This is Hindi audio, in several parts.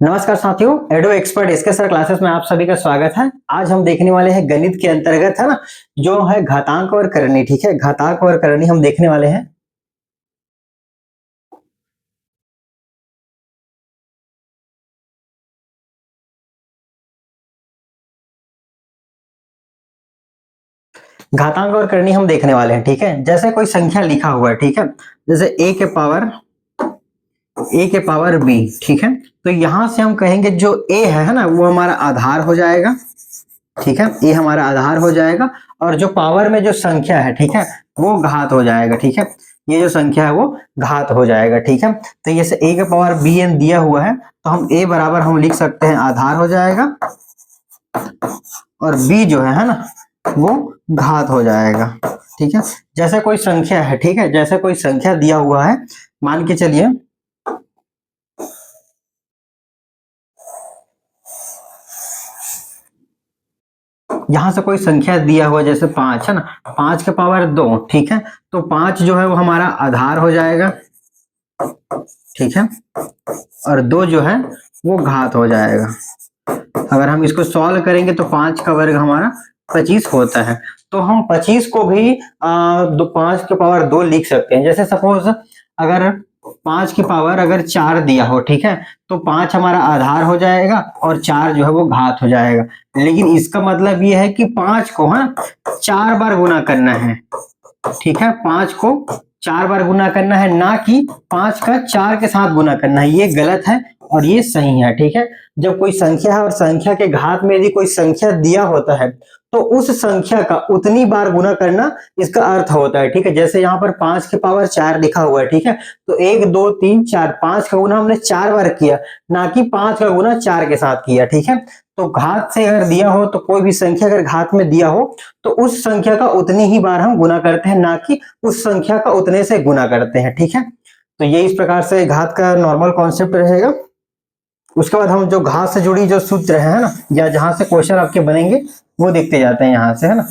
नमस्कार साथियों, एडो एक्सपर्ट इसके सर क्लासेस में आप सभी का स्वागत है। आज हम देखने वाले हैं गणित के अंतर्गत, है ना, जो है घातांक और करनी। ठीक है, घातांक और करनी हम देखने वाले हैं। घातांक और करनी हम देखने वाले हैं। ठीक है, जैसे कोई संख्या लिखा हुआ है, ठीक है, जैसे ए के पावर बी। ठीक है, तो यहां से हम कहेंगे जो ए है ना, वो हमारा आधार हो जाएगा। ठीक है, ये हमारा आधार हो जाएगा और जो पावर में जो संख्या है, ठीक है, वो घात हो जाएगा। ठीक है, ये जो संख्या है वो घात हो जाएगा। ठीक है, तो ये से ए के पावर बी एन दिया हुआ है, तो हम ए बराबर हम लिख सकते हैं आधार हो जाएगा और बी जो है ना, वो घात हो जाएगा। ठीक है, जैसे कोई संख्या है, ठीक है, जैसे कोई संख्या दिया हुआ है, मान के चलिए यहां से कोई संख्या दिया हुआ जैसे 5 है ना, 5 के पावर 2। ठीक है, तो 5 जो है वो हमारा आधार हो जाएगा। ठीक है, और 2 जो है वो घात हो जाएगा। अगर हम इसको सॉल्व करेंगे तो 5 का वर्ग हमारा 25 होता है। तो हम 25 को भी 5 के पावर 2 लिख सकते हैं। जैसे सपोज अगर 5 की पावर अगर 4 दिया हो, ठीक है, तो 5 हमारा आधार हो जाएगा और 4 जो है वो घात हो जाएगा। लेकिन इसका मतलब ये है कि 5 को 4 बार गुना करना है। ठीक है, 5 को 4 बार गुना करना है, ना कि 5 का 4 के साथ गुना करना है। ये गलत है और ये सही है। ठीक है, जब कोई संख्या है और संख्या के घात में यदि कोई संख्या दिया होता है तो उस संख्या का उतनी बार गुना करना इसका अर्थ होता है। ठीक है, जैसे यहाँ पर 5 के पावर 4 लिखा हुआ है। ठीक है, तो 1 2 3 4, 5 का गुना हमने 4 बार किया, ना कि 5 का गुना 4 के साथ किया। ठीक है, तो घात से अगर दिया हो, तो कोई भी संख्या अगर घात में दिया हो तो उस संख्या का उतनी ही बार हम गुना करते हैं, ना कि उस संख्या का उतने से गुना करते हैं। ठीक है, तो ये इस प्रकार से घात का नॉर्मल कॉन्सेप्ट रहेगा। उसके बाद हम जो घात से जुड़ी जो सूत्र है ना, या जहां से क्वेश्चन आपके बनेंगे वो देखते जाते हैं यहां से, है ना।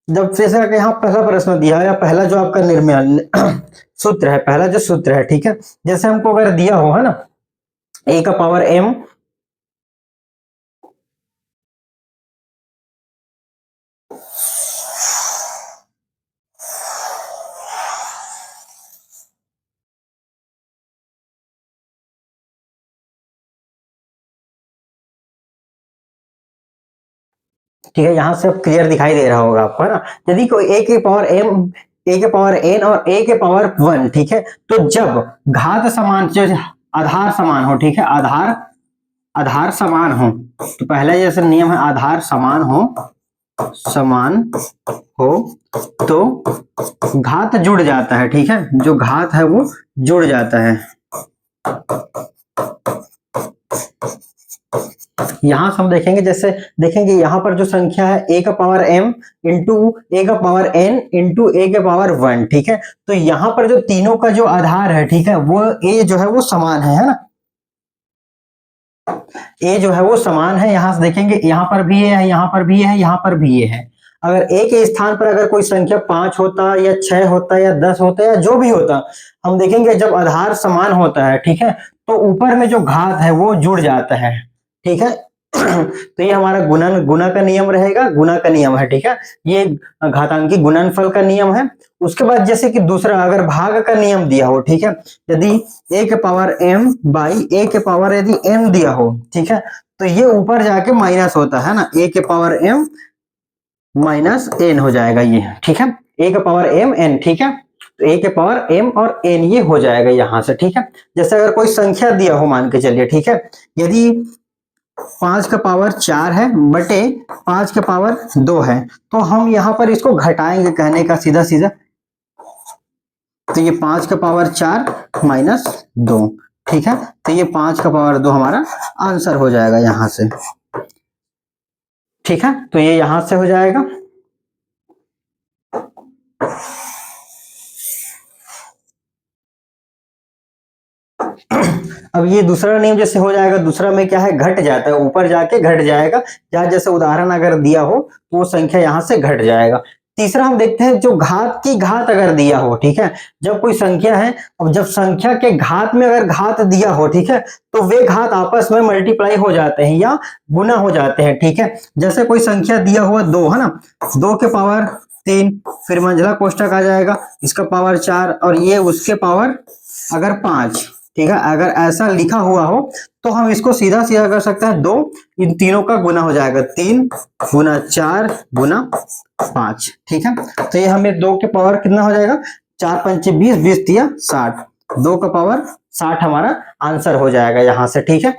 जब जैसे यहाँ पहला प्रश्न दिया है, या पहला जो आपका निर्णय सूत्र है, पहला जो सूत्र है, ठीक है, जैसे हमको अगर दिया हो, है ना, ए का पावर एम ठीक है, यहां से अब क्लियर दिखाई दे रहा होगा आपको, है ना। यदि कोई ए के पावर एम, ए के पावर एन और ए के पावर 1, ठीक है, तो जब घात समान, जो आधार समान हो, ठीक है, आधार समान हो, तो पहला जैसे नियम है आधार समान हो तो घात जुड़ जाता है। ठीक है, जो घात है वो जुड़ जाता है। यहां से हम देखेंगे, जैसे देखेंगे यहां पर जो संख्या है ए का पावर एम इंटू ए का पावर एन इंटू ए के पावर 1। ठीक है, तो यहां पर जो तीनों का जो आधार है, ठीक है, वो ए जो है वो समान है ना, ए जो है वो समान है। यहां से देखेंगे यहां पर भी है, यहां पर भी है, यहां पर भी ये है। अगर ए के स्थान पर अगर कोई संख्या 5 होता या 6 होता या 10 होता या जो भी होता, हम देखेंगे जब आधार समान होता है, ठीक है, तो ऊपर में जो घात है वो जुड़ जाता है। ठीक है, तो ये हमारा गुणन गुना का नियम रहेगा, गुना का नियम है। ठीक है, ये घातांकी गुणनफल का नियम है। उसके बाद जैसे कि दूसरा अगर भाग का नियम दिया हो, ठीक है, यदि ए के पावर एम बाई ए के पावर यदि एन दिया हो, ठीक है, तो ये ऊपर जाके माइनस होता है ना, ए के पावर एम माइनस एन हो जाएगा ये। ठीक है, ए का पावर एम एन। ठीक है, तो ए के पावर एम और एन ये हो जाएगा यहां से। ठीक है, जैसे अगर कोई संख्या दिया हो, मान के चलिए, ठीक है, यदि 5 का पावर 4 है बटे 5 के पावर 2 है, तो हम यहां पर इसको घटाएंगे, कहने का सीधा सीधा, तो ये 5 का पावर 4 माइनस 2। ठीक है, तो ये 5 का पावर 2 हमारा आंसर हो जाएगा यहां से। ठीक है, तो ये यहां से हो जाएगा। अब ये दूसरा नियम जैसे हो जाएगा, दूसरा में क्या है, घट जाता है, ऊपर जाके घट जाएगा। या जैसे उदाहरण अगर दिया हो तो वो संख्या यहां से घट जाएगा। तीसरा हम देखते हैं जो घात की घात अगर दिया हो, ठीक है, जब कोई संख्या है, अब जब संख्या के घात में अगर घात दिया हो, ठीक है, तो वे घात आपस में मल्टीप्लाई हो जाते हैं या गुना हो जाते हैं, ठीक है। जैसे कोई संख्या दिया हुआ 2 है ना, 2 के पावर 3, फिर मंझला कोष्टक आ जाएगा, इसका पावर 4 और ये उसके पावर अगर 5, ठीक है, अगर ऐसा लिखा हुआ हो तो हम इसको सीधा सीधा कर सकते हैं, 2 इन तीनों का गुना हो जाएगा, 3 गुना 4 गुना 5, ठीक है। तो ये हमें 2 के पावर कितना हो जाएगा, 4 पंचे 20, 20 तिया 60, 2 का पावर 60 हमारा आंसर हो जाएगा यहां से, ठीक है।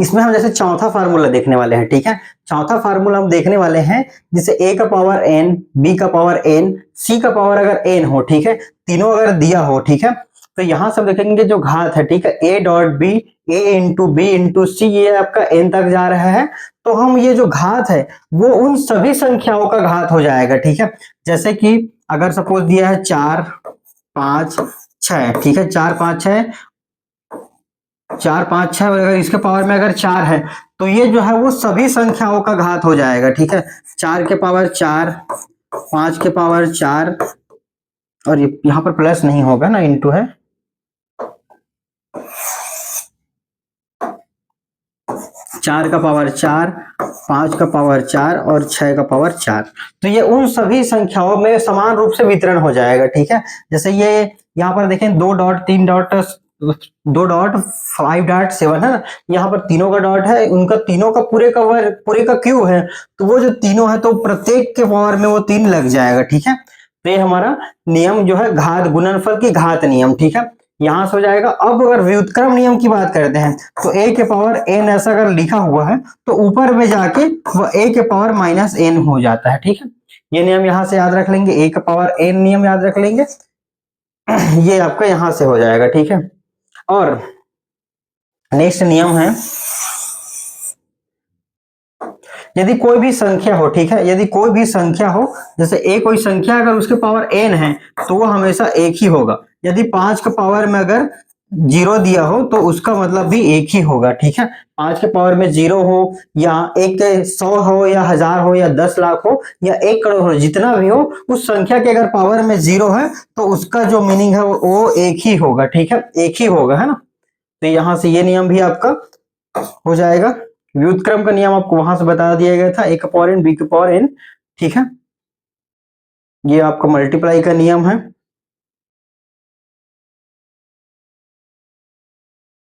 इसमें हम जैसे चौथा फार्मूला देखने वाले हैं, ठीक है। चौथा फार्मूला हम देखने वाले हैं जिसे a का पावर n, b का पावर n, c का पावर अगर n हो, ठीक है, तीनों अगर दिया हो, ठीक है, तो यहां से देखेंगे जो घात है, ठीक है, a dot b, a into b into c, ये आपका n तक जा रहा है, तो हम ये जो घात है वो उन सभी संख्याओं का घात हो जाएगा, ठीक है। जैसे कि अगर सपोज दिया है 4 5 6, ठीक है, 4 5 6, 4 5 6 और अगर इसके पावर में अगर 4 है तो ये जो है वो सभी संख्याओं का घात हो जाएगा, ठीक है। 4 के पावर 4, 5 के पावर 4 और यहाँ पर प्लस नहीं होगा ना, इंटू है, 4 का पावर 4, 5 का पावर 4 और 6 का पावर 4, तो ये उन सभी संख्याओं में समान रूप से वितरण हो जाएगा, ठीक है। जैसे ये यहाँ पर देखें 2 डॉट 3 डॉट 2 डॉट 5 डॉट 7 है ना, यहाँ पर तीनों का डॉट है, उनका तीनों का पूरे का क्यू है, तो वो जो तीनों है तो प्रत्येक के पावर में वो 3 लग जाएगा, ठीक है। तो ये हमारा नियम जो है घात गुणनफल की घात नियम, ठीक है, यहां से हो जाएगा। अब अगर व्युत्क्रम नियम की बात करते हैं तो a के पावर n ऐसा अगर लिखा हुआ है तो ऊपर में जाके वो a के पावर माइनस n हो जाता है, ठीक है। ये नियम यहां से याद रख लेंगे, a के पावर n नियम याद रख लेंगे, ये आपका यहां से हो जाएगा, ठीक है। और नेक्स्ट नियम है, यदि कोई भी संख्या हो, ठीक है, यदि कोई भी संख्या हो, जैसे a कोई संख्या अगर उसके पावर n है तो वो हमेशा एक ही होगा। यदि 5 के पावर में अगर 0 दिया हो तो उसका मतलब भी एक ही होगा, ठीक है। 5 के पावर में 0 हो या 100 हो या 1000 हो या 10 लाख हो या 1 करोड़ हो, जितना भी हो, उस संख्या के अगर पावर में 0 है तो उसका जो मीनिंग है वो एक ही होगा, ठीक है, एक ही होगा, है ना। तो यहां से ये नियम भी आपका हो जाएगा। व्युत्क्रम का नियम आपको वहां से बता दिया गया था, a का पावर n, b का पावर n, ठीक है, ये आपका मल्टीप्लाई का नियम है।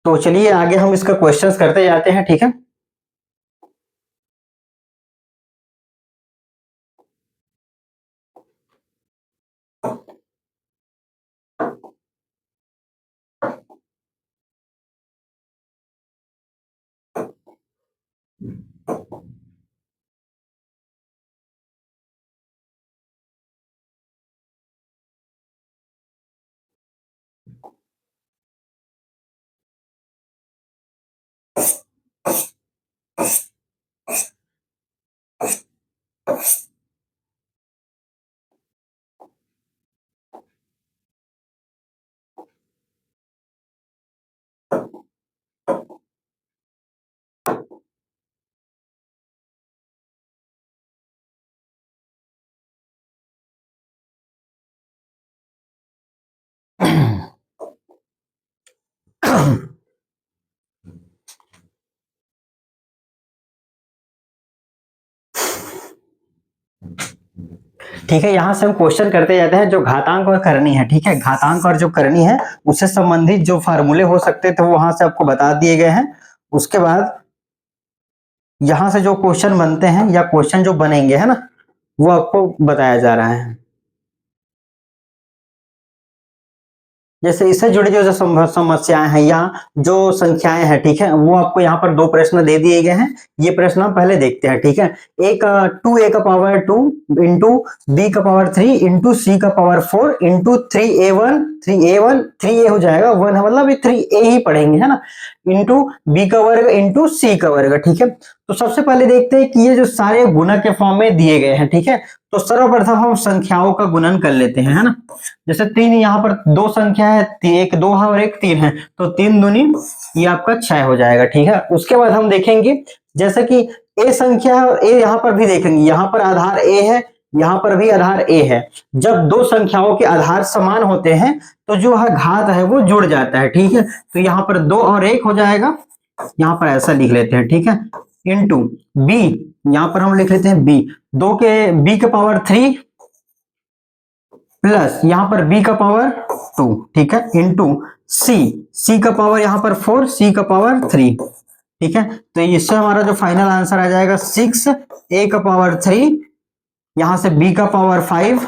तो चलिए आगे हम इसका क्वेश्चंस करते जाते हैं, ठीक है। ठीक है, यहां से हम क्वेश्चन करते जाते हैं, जो घातांक और करनी है, ठीक है, घातांक और जो करनी है उससे संबंधित जो फार्मूले हो सकते थे वो वहां से आपको बता दिए गए हैं। उसके बाद यहां से जो क्वेश्चन बनते हैं या क्वेश्चन जो बनेंगे, है ना, वो आपको बताया जा रहा है। जैसे इससे जुड़ी जो समस्याएं हैं या जो संख्याएं हैं, ठीक है, वो आपको यहाँ पर दो प्रश्न दे दिए गए हैं। ये प्रश्न हम पहले देखते हैं, ठीक है। एक 2a का पावर 2 इंटू b का पावर 3 इंटू c का पावर 4 इंटू 3a हो जाएगा 1 है, मतलब ये 3a ही पढ़ेंगे, है ना, इंटू b का वर्ग इंटू c का वर्ग, ठीक है। तो सबसे पहले देखते हैं कि ये जो सारे गुणक के फॉर्म में दिए गए हैं, ठीक है। तो सर्वप्रथम हम संख्याओं का गुणन कर लेते हैं, है ना। जैसे तीन, यहाँ पर दो संख्या है, एक 2 है और एक 3 है, तो 3 दूनी ये आपका 6 हो जाएगा, ठीक है। उसके बाद हम देखेंगे जैसे कि ए संख्या है और ए यहाँ पर भी देखेंगे, यहाँ पर आधार ए है, यहाँ पर भी आधार ए है। जब दो संख्याओं के आधार समान होते हैं तो जो है घात है वो जुड़ जाता है, ठीक है। तो यहाँ पर 2 और 1 हो जाएगा, यहाँ पर ऐसा लिख लेते हैं, ठीक है, इंटू बी, यहाँ पर हम लिख लेते हैं बी, दो के बी के पावर 3 प्लस यहाँ पर b का पावर 2, ठीक है, इंटू c का पावर यहाँ पर 4, c का पावर 3, ठीक है। तो इससे हमारा जो फाइनल आंसर आ जाएगा 6, a का पावर 3, यहां से b का पावर 5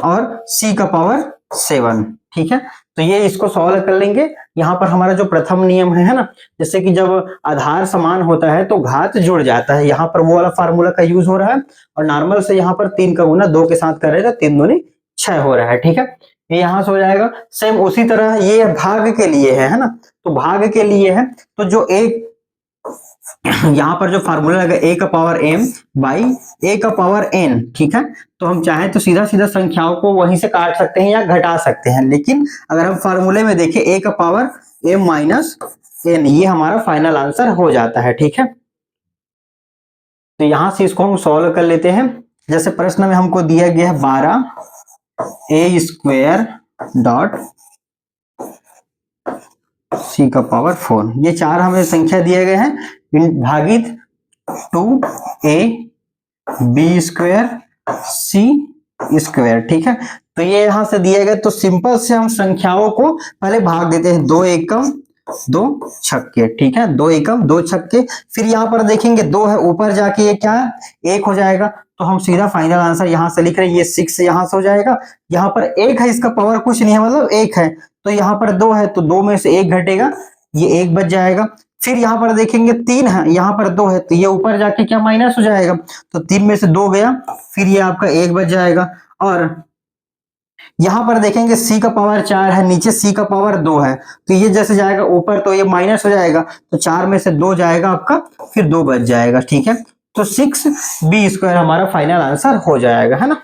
और c का पावर 7, ठीक है। तो ये इसको सॉल्व कर लेंगे। यहाँ पर हमारा जो प्रथम नियम है ना, जैसे कि जब आधार समान होता है तो घात जुड़ जाता है, यहाँ पर वो वाला फार्मूला का यूज हो रहा है। और नॉर्मल से यहाँ पर 3 का गुना 2 के साथ करेगा, 3 दूनी 6 हो रहा है, ठीक है। ये यहां से हो जाएगा। सेम उसी तरह ये भाग के लिए है ना, तो भाग के लिए है तो जो एक यहाँ पर जो फार्मूला लगा a का पावर m बाई a का पावर n, ठीक है। तो हम चाहें तो सीधा सीधा संख्याओं को वहीं से काट सकते हैं या घटा सकते हैं, लेकिन अगर हम फार्मूले में देखें a का पावर m माइनस n, ये हमारा फाइनल आंसर हो जाता है, ठीक है। तो यहां से इसको हम सॉल्व कर लेते हैं। जैसे प्रश्न में हमको दिया गया है 12a स्क्वायर डॉट c का पावर 4, ये चार हमें संख्या दिए गए हैं, भागित 2a b square c square, ठीक है। तो ये यहां से दिए गए, तो सिंपल से हम संख्याओं को पहले भाग देते हैं, 2 एकम 2 छक्के, ठीक है, 2 एकम 2 छक्के। फिर यहाँ पर देखेंगे 2 है, ऊपर जाके ये क्या है 1 हो जाएगा, तो हम सीधा फाइनल आंसर यहां से लिख रहे हैं, ये 6 यहां से हो जाएगा। यहाँ पर 1 है, इसका पावर कुछ नहीं है, मतलब 1 है, तो यहाँ पर 2 है तो 2 में से 1 घटेगा, ये 1 बच जाएगा। फिर यहाँ पर देखेंगे 3 है, यहाँ पर 2 है, तो ये ऊपर जाके क्या माइनस हो जाएगा, तो 3 में से 2 गया, फिर ये आपका 1 बच जाएगा। और यहां पर देखेंगे c का पावर 4 है, नीचे c का पावर 2 है, तो ये जैसे जाएगा ऊपर तो ये माइनस हो जाएगा, तो 4 में से 2 जाएगा आपका, फिर 2 बच जाएगा, ठीक है। तो 6b स्क्वायर हमारा फाइनल आंसर हो जाएगा, है ना।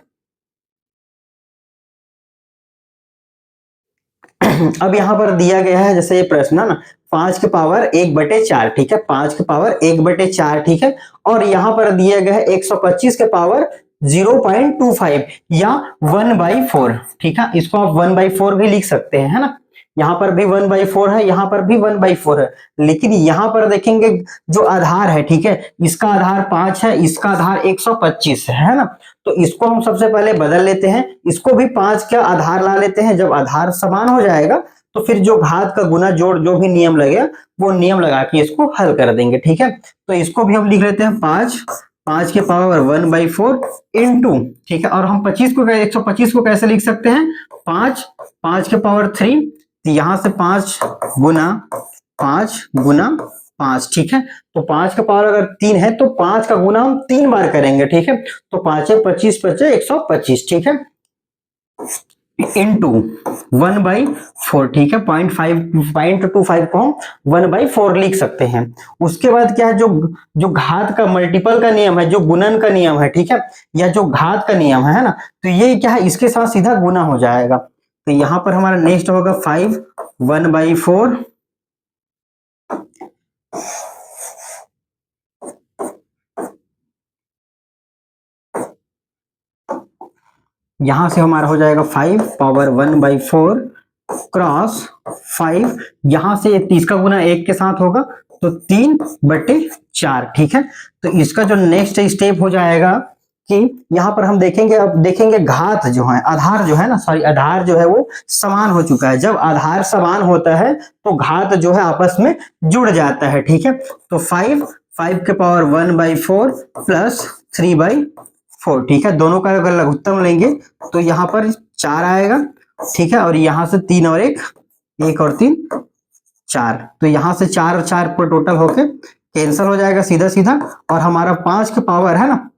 अब यहाँ पर दिया गया है, जैसे ये प्रश्न है ना, 5 के पावर 1/4, ठीक है, 5 के पावर 1/4, ठीक है। और यहाँ पर दिया गया है 125 के पावर 0.25 या 1/4, ठीक है। इसको आप 1/4 भी लिख सकते हैं, है ना। यहाँ पर भी 1/4 है, यहाँ पर भी 1/4 है, लेकिन यहाँ पर देखेंगे जो आधार है, ठीक है, इसका आधार 5 है, इसका आधार 125 है ना। तो इसको हम सबसे पहले बदल लेते हैं, इसको भी 5 का आधार ला लेते हैं। जब आधार समान हो जाएगा तो फिर जो घात का गुना जोड़ जो भी नियम लगेगा वो नियम लगा के इसको हल कर देंगे, ठीक है। तो इसको भी हम लिख लेते हैं 5 के पावर 1/4 इंटू, ठीक है। और हम 125 को कैसे लिख सकते हैं, 5 के पावर 3, यहां से 5 गुना 5, ठीक है। तो 5 का पावर अगर 3 है तो 5 का गुना हम 3 बार करेंगे, ठीक है। तो 5 है 25 बचे 125, ठीक है, इंटू 1/4, ठीक है, 0.25 को हम 1/4 लिख सकते हैं। उसके बाद क्या है, जो घात का मल्टीपल का नियम है, जो गुणन का नियम है, ठीक है, या जो घात का नियम है ना, तो ये क्या है, इसके साथ सीधा गुना हो जाएगा। तो यहां पर हमारा नेक्स्ट होगा 5 1/4 यहां से हमारा हो जाएगा 5 पावर 1/4 क्रॉस 5, यहां से 30 का गुना 1 के साथ होगा तो 3/4, ठीक है। तो इसका जो नेक्स्ट स्टेप हो जाएगा कि यहां पर हम देखेंगे, अब देखेंगे घात जो है, आधार जो है ना, सॉरी, आधार जो है वो समान हो चुका है। जब आधार समान होता है तो घात जो है आपस में जुड़ जाता है, ठीक है। तो 5 के पावर 1/4 प्लस 3/4, ठीक है। दोनों का अगर लघुत्तम लेंगे तो यहाँ पर 4 आएगा, ठीक है, और यहाँ से 3 और 1 1 और 3 4, तो यहाँ से 4 और 4 पर टोटल होके कैंसिल हो जाएगा सीधा सीधा, और हमारा 5 के पावर है ना,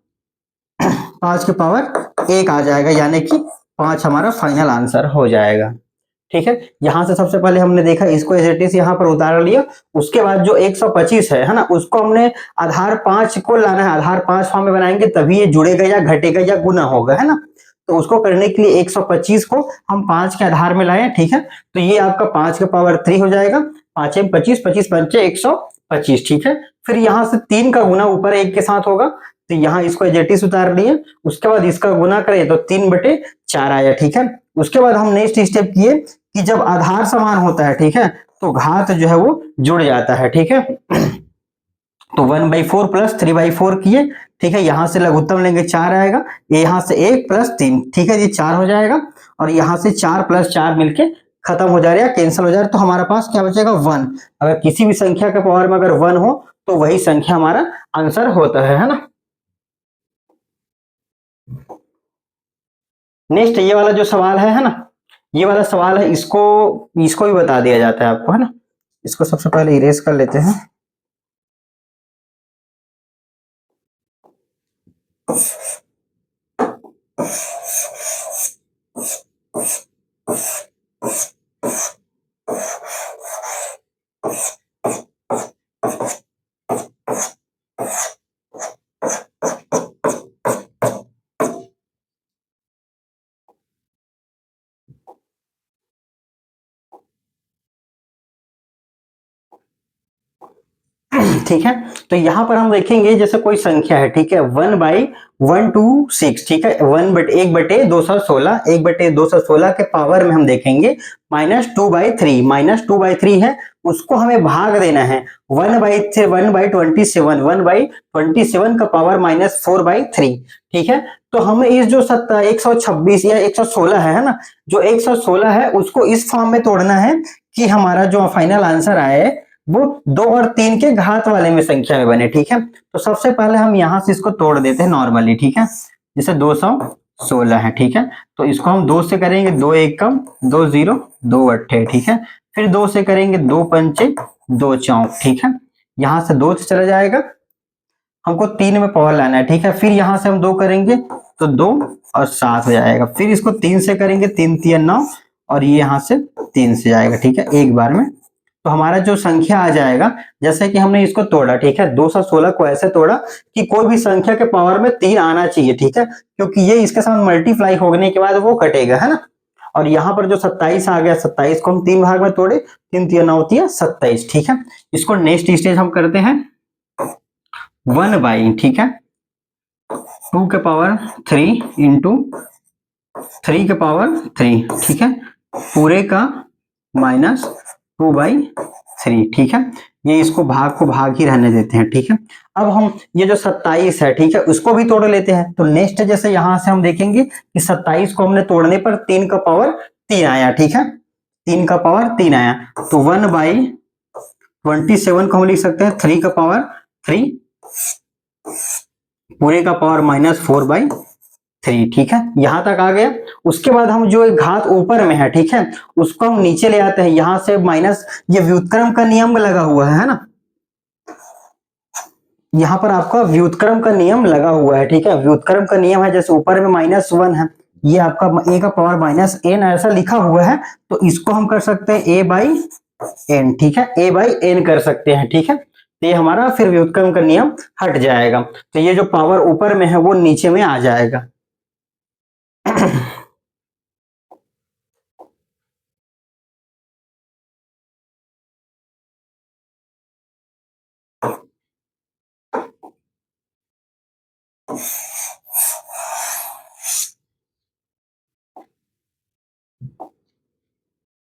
5 के पावर 1 आ जाएगा, यानी कि 5 हमारा फाइनल आंसर हो जाएगा। ठीक है, यहां से सबसे पहले हमने देखा इसको एज इट इज यहाँ पर उतार लिया। उसके बाद जो 125 है ना, उसको हमने आधार 5 को लाना है, आधार 5 फॉर्म में बनाएंगे तभी ये जुड़ेगा या घटेगा या गुना होगा, है ना। तो उसको करने के लिए 125 को हम 5 के आधार में लाए, ठीक है। तो ये आपका 5 के पावर 3 हो जाएगा, 5 में 25, 25 पंचे 125, ठीक है। फिर यहाँ से 3 का गुना ऊपर 1 के साथ होगा, तो यहाँ इसको एज इट इज उतार लिए। उसके बाद इसका गुना करें तो 3/4 आया, ठीक है। उसके बाद हम नेक्स्ट स्टेप किए कि जब आधार समान होता है, ठीक है, तो घात जो है वो जुड़ जाता है, ठीक है। तो 1/4 प्लस 3/4 किए, ठीक है। यहां से लघुत्तम लेंगे 4 आएगा, यहाँ से 1 प्लस 3, ठीक है, ये 4 हो जाएगा, और यहाँ से 4 प्लस 4 मिलके खत्म हो जाएगा, कैंसिल हो जाएगा। तो हमारा पास क्या बचेगा 1। अगर किसी भी संख्या के पावर में अगर 1 हो तो वही संख्या हमारा आंसर होता है ना। नेक्स्ट ये वाला जो सवाल है ना, ये वाला सवाल है, इसको भी बता दिया जाता है आपको, है ना। इसको सबसे पहले इरेज कर लेते हैं। ठीक है, तो यहां पर हम देखेंगे जैसे कोई संख्या है, ठीक है, 1/126, ठीक है, 1/216, 1/216 के पावर में हम देखेंगे -2/3, -2/3 है, उसको हमें भाग देना है 1/27, 1/27 का पावर -4/3, ठीक है। तो हमें इस जो 126 या 116 है ना, जो 116 है उसको इस फॉर्म में तोड़ना है कि हमारा जो फाइनल आंसर आए वो 2 और 3 के घात वाले में संख्या में बने, ठीक है। तो सबसे पहले हम यहां से इसको तोड़ देते हैं नॉर्मली, ठीक है। जैसे 216 है, ठीक है, तो इसको हम 2 से करेंगे, 2 1 कम, 2 0, 2 अट्ठे, ठीक है। फिर 2 से करेंगे, 2 पंचे 2 चौक, ठीक है। यहां से 2 से चला जाएगा, हमको 3 में पावर लाना है, ठीक है। फिर यहां से हम 2 करेंगे तो 2 और 7 हो जाएगा। फिर इसको 3 से करेंगे, 3 3 9, और ये यहां से 3 से जाएगा, ठीक है, एक बार में। तो हमारा जो संख्या आ जाएगा, जैसे कि हमने इसको तोड़ा, ठीक है, 216 को ऐसे तोड़ा कि कोई भी संख्या के पावर में 3 आना चाहिए, ठीक है, क्योंकि ये इसके साथ मल्टीप्लाई होने के बाद वो कटेगा, है ना। और यहाँ पर जो 27 आ गया, 27 को हम 3 भाग में तोड़े, 3 3 9 27, ठीक है। इसको नेक्स्ट स्टेज हम करते हैं 1/, ठीक है, 2 के पावर 3 इंटू 3 के पावर 3, ठीक है, पूरे का -2/3, ठीक है। ये इसको भाग को भाग ही रहने देते हैं, ठीक है। अब हम ये जो 27 है, ठीक है, उसको भी तोड़ लेते हैं। तो नेक्स्ट जैसे यहां से हम देखेंगे कि 27 को हमने तोड़ने पर 3 का पावर 3 आया, ठीक है, 3 का पावर 3 आया। तो 1/27 को हम लिख सकते हैं 3 का पावर 3 पूरे का पावर -4/3, ठीक है, यहां तक आ गया। उसके बाद हम जो एक घात ऊपर में है, ठीक है, उसको हम नीचे ले आते हैं, यहां से माइनस, ये व्युत्क्रम का नियम लगा हुआ है ना, यहाँ पर आपका व्युत्क्रम का नियम लगा हुआ है, ठीक है। व्युत्क्रम का नियम है, जैसे ऊपर में -1 है, ये आपका a का पावर -n ऐसा लिखा हुआ है, तो इसको हम कर सकते हैं a/n, ठीक है, a/n कर सकते हैं, ठीक है। तो ये हमारा फिर व्युत्क्रम का नियम हट जाएगा, तो ये जो पावर ऊपर में है वो नीचे में आ जाएगा।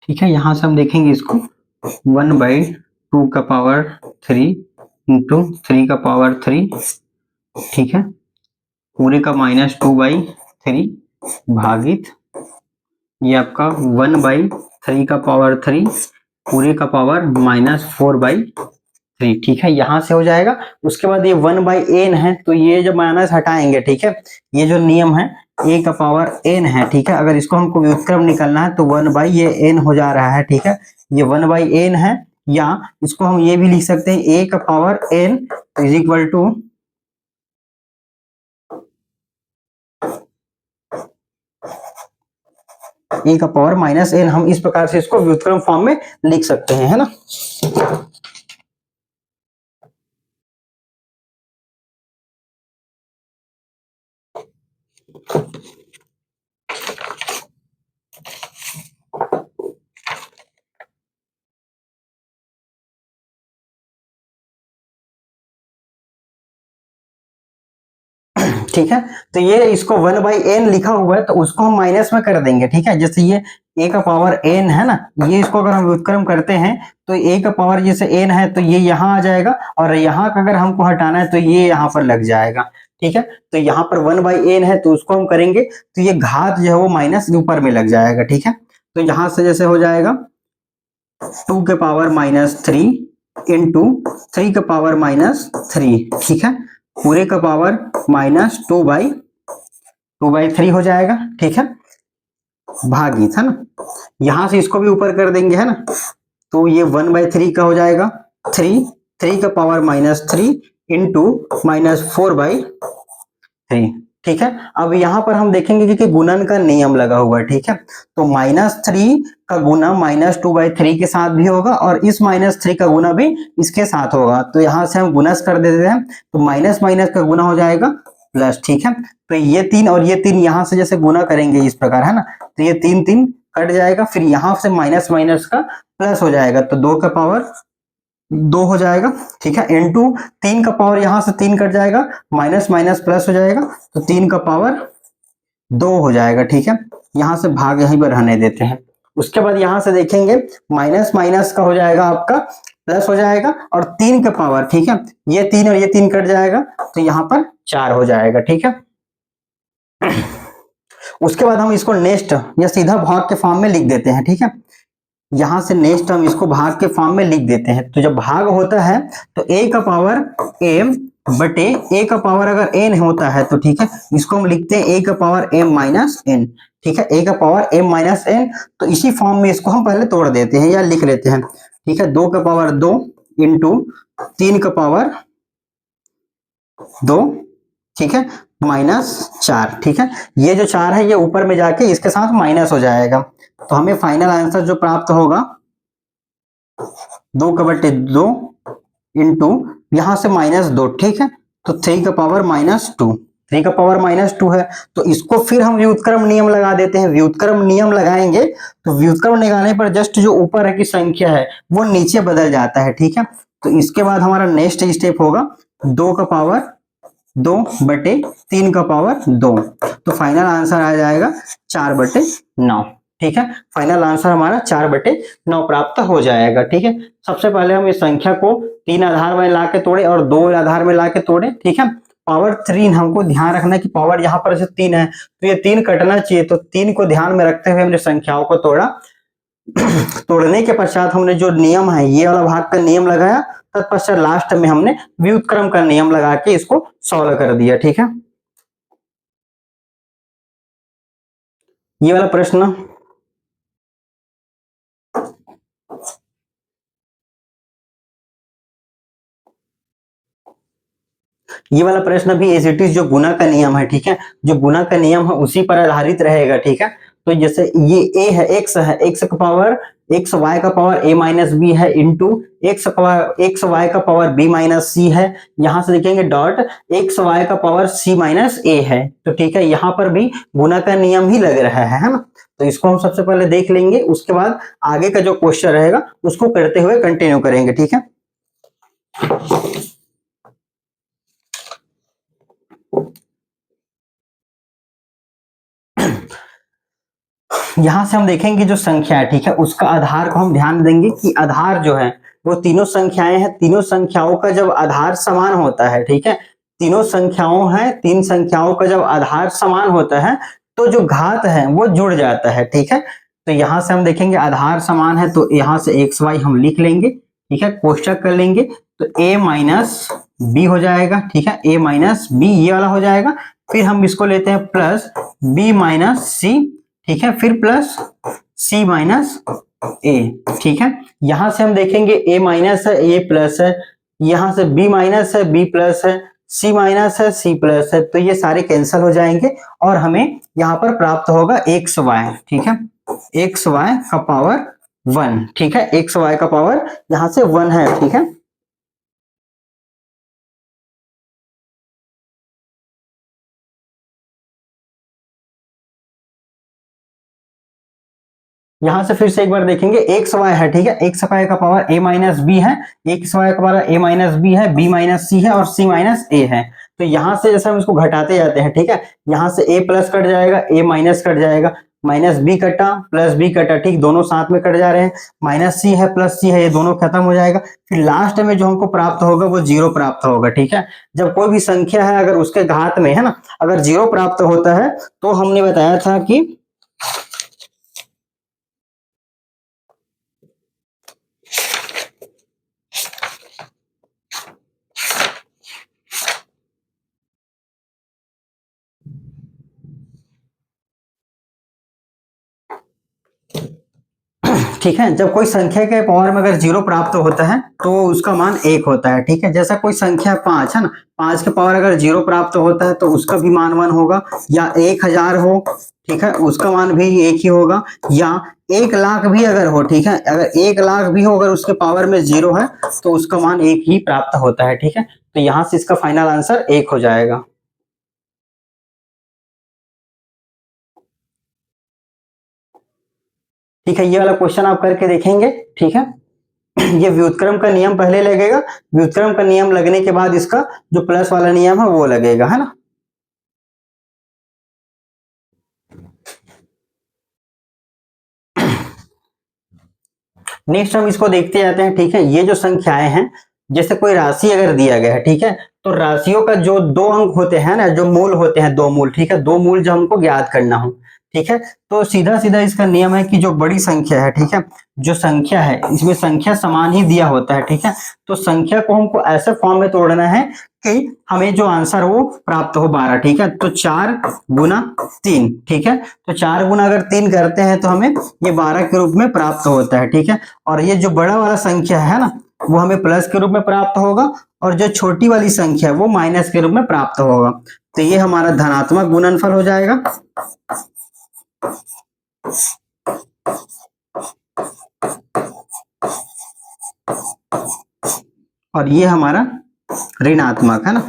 ठीक है, यहां से हम देखेंगे इसको 1/2 का पावर 3 इंटू 3 का पावर 3, ठीक है, पूरे का -2/3 भागित ये आपका 1/3 का पावर 3 पूरे का पावर -4/3, ठीक है, यहां से हो जाएगा। उसके बाद ये 1/n है, तो ये जब माइनस हटाएंगे, ठीक है, ये जो नियम है a का पावर n है, ठीक है। अगर इसको हमको व्युत्क्रम निकालना है तो 1 ये n हो जा रहा है, ठीक है। ये 1/n है, या इसको हम ये भी लिख सकते हैं a का power n is equal to a का पावर -n। हम इस प्रकार से इसको व्युत्क्रम फॉर्म में लिख सकते हैं, है ना। ठीक है, तो ये इसको 1/n लिखा हुआ है तो उसको हम माइनस में कर देंगे, ठीक है। जैसे ये a का पावर n है ना, ये इसको अगर हम व्युत्क्रम करते हैं तो a का पावर जैसे n है तो ये यहाँ आ जाएगा, और यहाँ का अगर हमको हटाना है तो ये यहाँ पर लग जाएगा, ठीक है। तो यहाँ पर 1/n है तो उसको हम करेंगे तो ये घात जो है वो माइनस ऊपर में लग जाएगा, ठीक है। तो यहाँ से जैसे हो जाएगा 2 के पावर -3 इंटू 3 के पावर -3, ठीक है। पूरे का पावर -2/3 हो जाएगा, ठीक है, भागित, है ना। यहां से इसको भी ऊपर कर देंगे, है ना, तो ये 1/3 का हो जाएगा 3 का पावर -3 इंटू -4/3, ठीक है। अब यहाँ पर हम देखेंगे कि गुणन का नियम लगा हुआ है, ठीक है। तो -3 का गुना -2/3 के साथ भी होगा, और इस -3 का गुना भी इसके साथ होगा। तो यहाँ से हम गुणस कर देते हैं, तो माइनस माइनस का गुना हो जाएगा प्लस, ठीक है। तो ये 3 और ये 3 यहाँ से जैसे गुना करेंगे इस प्रकार, है ना, तो ये 3 3 कट जाएगा, फिर यहाँ से माइनस माइनस का प्लस हो जाएगा, तो 2 का पावर 2 हो जाएगा, ठीक है, इंटू 3 का पावर यहाँ से 3 कट जाएगा, माइनस माइनस प्लस हो जाएगा, तो 3 का पावर 2 हो जाएगा, ठीक है। यहाँ से भाग यहीं पर रहने देते हैं। उसके बाद यहाँ से देखेंगे माइनस माइनस का हो जाएगा आपका प्लस हो जाएगा, और 3 का पावर, ठीक है, ये 3 और ये 3 कट जाएगा, तो यहाँ पर 4 हो जाएगा, ठीक है। उसके बाद हम इसको नेक्स्ट या सीधा भाग के फॉर्म में लिख देते हैं, ठीक है। यहां से नेक्स्ट हम इसको भाग के फॉर्म में लिख देते हैं। तो जब भाग होता है तो a का पावर m बटे a का पावर अगर n होता है तो ठीक है, इसको हम लिखते हैं a का पावर m माइनस n, ठीक है, a का पावर m माइनस n। तो इसी फॉर्म में इसको हम पहले तोड़ देते हैं या लिख लेते हैं, ठीक है। 2 का पावर 2 इंटू 3 का पावर 2, ठीक है, -4, ठीक है। ये जो 4 है ये ऊपर में जाके इसके साथ माइनस हो जाएगा, तो हमें फाइनल आंसर जो प्राप्त होगा 2/2 इंटू यहां से -2, ठीक है, तो 3 का पावर -2, 3 का पावर -2 है। तो इसको फिर हम व्युत्क्रम नियम लगा देते हैं। व्युत्क्रम नियम लगाएंगे तो व्युत्क्रम लगाने पर जस्ट जो ऊपर की संख्या है वो नीचे बदल जाता है, ठीक है। तो इसके बाद हमारा नेक्स्ट स्टेप होगा 2 का पावर 2/3 का पावर 2, तो फाइनल आंसर आ जाएगा 4/9, ठीक है। फाइनल आंसर हमारा 4/9 प्राप्त हो जाएगा, ठीक है। सबसे पहले हम इस संख्या को 3 आधार में ला के तोड़े और 2 आधार में ला के तोड़े, ठीक है। पावर 3 हमको ध्यान रखना है कि पावर यहाँ पर से 3 है तो ये 3 कटना चाहिए, तो 3 को ध्यान में रखते हुए हमने संख्याओं को तोड़ा। तोड़ने के पश्चात हमने जो नियम है ये वाला भाग का नियम लगाया, तत्पश्चात लास्ट में हमने व्युत्क्रम का नियम लगा के इसको सॉल्व कर दिया, ठीक है। ये वाला प्रश्न ये वाला प्रश्न भी एज इट इज जो गुना का नियम है, ठीक है, जो गुना का नियम है उसी पर आधारित रहेगा, ठीक है। तो जैसे ये a है, x का पावर x y का पावर a माइनस बी है इंटू x y का पावर b माइनस सी है। यहां से देखेंगे डॉट x y का पावर c माइनस a है, तो ठीक है, यहाँ पर भी गुना का नियम ही लग रहा है ना। तो इसको हम सबसे पहले देख लेंगे, उसके बाद आगे का जो क्वेश्चन रहेगा उसको करते हुए कंटिन्यू करेंगे, ठीक है। यहां से हम देखेंगे जो संख्या है, ठीक है, उसका आधार को हम ध्यान देंगे कि आधार जो है वो तीनों संख्याएं हैं। तीनों संख्याओं का जब आधार समान होता है, ठीक है, तीनों संख्याओं है, 3 संख्याओं का जब आधार समान होता है तो जो घात है वो जुड़ जाता है, ठीक है। तो यहां से हम देखेंगे आधार समान है तो यहां से एक्स वाई हम लिख लेंगे, ठीक है, कोष्टक कर लेंगे, तो a माइनस बी हो जाएगा, ठीक है, a माइनस बी ये वाला हो जाएगा, फिर हम इसको लेते हैं प्लस बी माइनस सी, ठीक है, फिर प्लस सी माइनस ए, ठीक है। यहां से हम देखेंगे ए माइनस है, ए प्लस है, यहां से बी माइनस है, बी प्लस है, सी माइनस है, सी प्लस है, तो ये सारे कैंसिल हो जाएंगे और हमें यहाँ पर प्राप्त होगा एक्स वाई, ठीक है, एक्स वाई का पावर 1, ठीक है, एक्स वाई का पावर यहां से 1 है, ठीक है। यहां से फिर से एक बार देखेंगे, एक्स वाई है, ठीक है, एक्स वाई का पावर ए माइनस बी है, एक्स वाई का पावर ए माइनस बी है, बी माइनस सी है और सी माइनस ए है। तो यहां से जैसे हम इसको घटाते जाते हैं, ठीक है, यहां से ए प्लस कट जाएगा, ए माइनस कट जाएगा, माइनस बी कटा प्लस बी कटा, ठीक, दोनों साथ में कट जा रहे हैं, माइनस सी है प्लस सी है, ये दोनों खत्म हो जाएगा। फिर लास्ट में जो हमको प्राप्त होगा वो जीरो प्राप्त होगा, ठीक है। जब कोई भी संख्या है अगर उसके घात में, है ना, अगर जीरो प्राप्त होता है तो हमने बताया था कि ठीक है, जब कोई संख्या के पावर में अगर जीरो प्राप्त होता है तो उसका मान 1 होता है, ठीक है। जैसा कोई संख्या 5 है ना, 5 के पावर अगर जीरो प्राप्त होता है तो उसका भी मान 1 होगा, या 1000 हो, ठीक है, उसका मान भी 1 ही होगा, या 1,00,000 भी अगर हो, ठीक है, अगर 1,00,000 भी हो, अगर उसके पावर में जीरो है तो उसका मान 1 ही प्राप्त होता है, ठीक है। तो यहां से इसका फाइनल आंसर 1 हो जाएगा। ठीक है, ये वाला क्वेश्चन आप करके देखेंगे, ठीक है। ये व्युत्क्रम का नियम पहले लगेगा, व्युत्क्रम का नियम लगने के बाद इसका जो प्लस वाला नियम है वो लगेगा, है ना। नेक्स्ट हम इसको देखते जाते हैं, ठीक है। ये जो संख्याएं हैं, जैसे कोई राशि अगर दिया गया है, ठीक है, तो राशियों का जो दो अंक होते हैं ना, जो मूल होते हैं, दो मूल, ठीक है, दो मूल जो हमको ज्ञात करना हो, ठीक है, तो सीधा सीधा इसका नियम है कि जो बड़ी संख्या है, ठीक है, जो संख्या है इसमें संख्या समान ही दिया होता है, ठीक है, तो संख्या को हमको ऐसे फॉर्म में तोड़ना है कि हमें जो आंसर हो प्राप्त हो 12, ठीक है। तो 4 गुना 3, ठीक है, तो 4 गुना अगर 3 करते हैं तो हमें ये 12 के रूप में प्राप्त होता है, ठीक है। और ये जो बड़ा वाला संख्या है ना, वो हमें प्लस के रूप में प्राप्त होगा, और जो छोटी वाली संख्या है वो माइनस के रूप में प्राप्त होगा। तो ये हमारा धनात्मक गुणनफल हो जाएगा, और ये हमारा ऋणात्मक, है ना।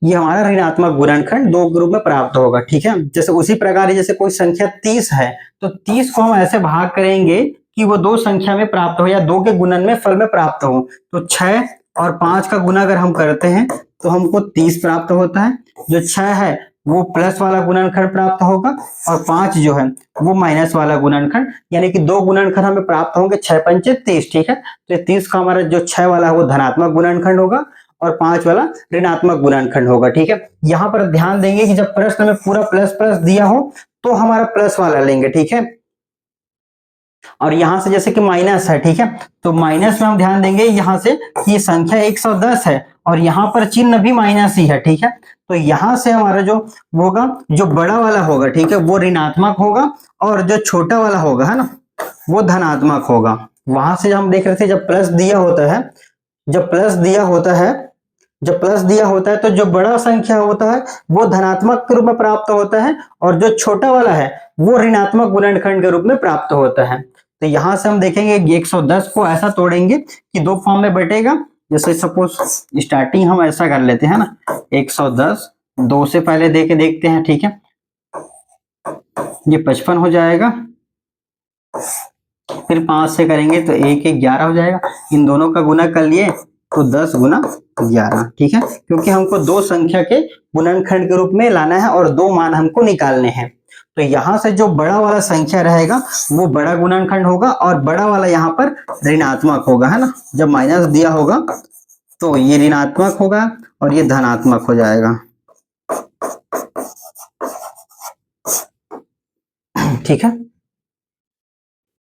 ये हमारा ऋणात्मक गुणनखंड दो ग्रुप में प्राप्त होगा, ठीक है। जैसे उसी प्रकार जैसे कोई संख्या 30 है तो 30 को हम ऐसे भाग करेंगे कि वो दो संख्या में प्राप्त हो या दो के गुणन में फल में प्राप्त हो। तो 6 और 5 का गुना अगर हम करते हैं तो हमको 30 प्राप्त होता है। जो 6 है वो प्लस वाला गुणनखंड प्राप्त होगा, और 5 जो है वो माइनस वाला गुणनखंड, यानी कि दो गुणनखंड हमें प्राप्त होंगे, 6 पंचे 30, ठीक है। तो 30 का हमारा जो 6 वाला है वो धनात्मक गुणनखंड होगा और 5 वाला ऋणात्मक गुणनखंड होगा, ठीक है। यहां पर ध्यान देंगे कि जब प्रश्न में पूरा प्लस प्लस दिया हो तो हमारा प्लस वाला लेंगे, ठीक है। और यहां से जैसे कि माइनस है, ठीक है, तो माइनस में हम ध्यान देंगे यहां से कि संख्या 110 है और यहां पर चिन्ह भी माइनस ही है, ठीक है। तो यहां से हमारा जो होगा, जो बड़ा वाला होगा, ठीक है, वो ऋणात्मक होगा, और जो छोटा वाला होगा, है ना, वो धनात्मक होगा। वहां से हम देख रहे थे जब प्लस दिया होता है, जब प्लस दिया होता है जब प्लस दिया होता है तो जो बड़ा संख्या होता है वो धनात्मक के रूप में प्राप्त होता है, और जो छोटा वाला है वो ऋणात्मक गुणनखंड के रूप में प्राप्त होता है। तो यहां से हम देखेंगे 110 को ऐसा तोड़ेंगे कि दो फॉर्म में बटेगा। जैसे सपोज स्टार्टिंग हम ऐसा कर लेते हैं ना, 110 2 से पहले दे के देखते हैं, ठीक है, ये 55 हो जाएगा। फिर 5 से करेंगे तो 1 1 11 हो जाएगा। इन दोनों का गुना कर लिए तो 10 गुना 11, ठीक है, क्योंकि हमको दो संख्या के गुणनखंड के रूप में लाना है और दो मान हमको निकालने हैं। तो यहां से जो बड़ा वाला संख्या रहेगा वो बड़ा गुणनखंड होगा, और बड़ा वाला यहाँ पर ऋणात्मक होगा, है ना। जब माइनस दिया होगा तो ये ऋणात्मक होगा और ये धनात्मक हो जाएगा, ठीक है।